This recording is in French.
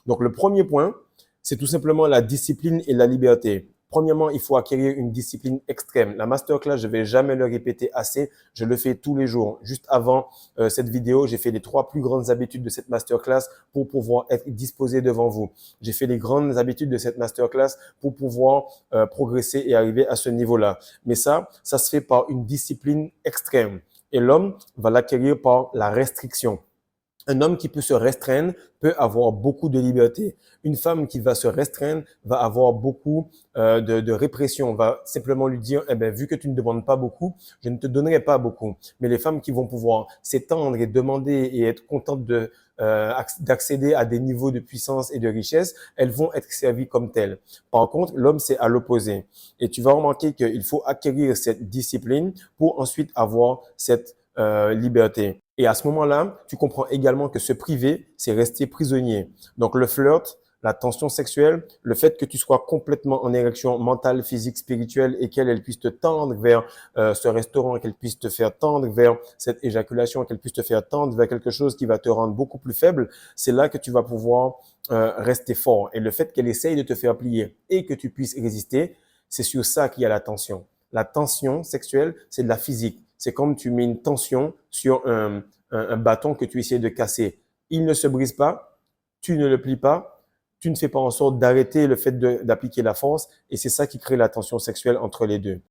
Donc, le premier point, c'est tout simplement la discipline et la liberté. Premièrement, il faut acquérir une discipline extrême. La masterclass, je vais jamais le répéter assez. Je le fais tous les jours. Juste avant cette vidéo, j'ai fait les 3 plus grandes habitudes de cette masterclass pour pouvoir être disposé devant vous. J'ai fait les grandes habitudes de cette masterclass pour pouvoir progresser et arriver à ce niveau-là. Mais ça se fait par une discipline extrême. Et l'homme va l'acquérir par la restriction. Un homme qui peut se restreindre peut avoir beaucoup de liberté. Une femme qui va se restreindre va avoir beaucoup de répression. On va simplement lui dire, eh ben, vu que tu ne demandes pas beaucoup, je ne te donnerai pas beaucoup. Mais les femmes qui vont pouvoir s'étendre et demander et être contentes d'accéder à des niveaux de puissance et de richesse, elles vont être servies comme telles. Par contre, l'homme, c'est à l'opposé. Et tu vas remarquer qu'il faut acquérir cette discipline pour ensuite avoir cette liberté. Et à ce moment-là, tu comprends également que se priver, c'est rester prisonnier. Donc le flirt, la tension sexuelle, le fait que tu sois complètement en érection mentale, physique, spirituelle et qu'elle puisse te tendre vers ce restaurant, qu'elle puisse te faire tendre vers cette éjaculation, qu'elle puisse te faire tendre vers quelque chose qui va te rendre beaucoup plus faible, c'est là que tu vas pouvoir rester fort. Et le fait qu'elle essaye de te faire plier et que tu puisses résister, c'est sur ça qu'il y a la tension. La tension sexuelle, c'est de la physique. C'est comme tu mets une tension sur un bâton que tu essaies de casser. Il ne se brise pas, tu ne le plies pas, tu ne fais pas en sorte d'arrêter le fait d'appliquer la force et c'est ça qui crée la tension sexuelle entre les deux.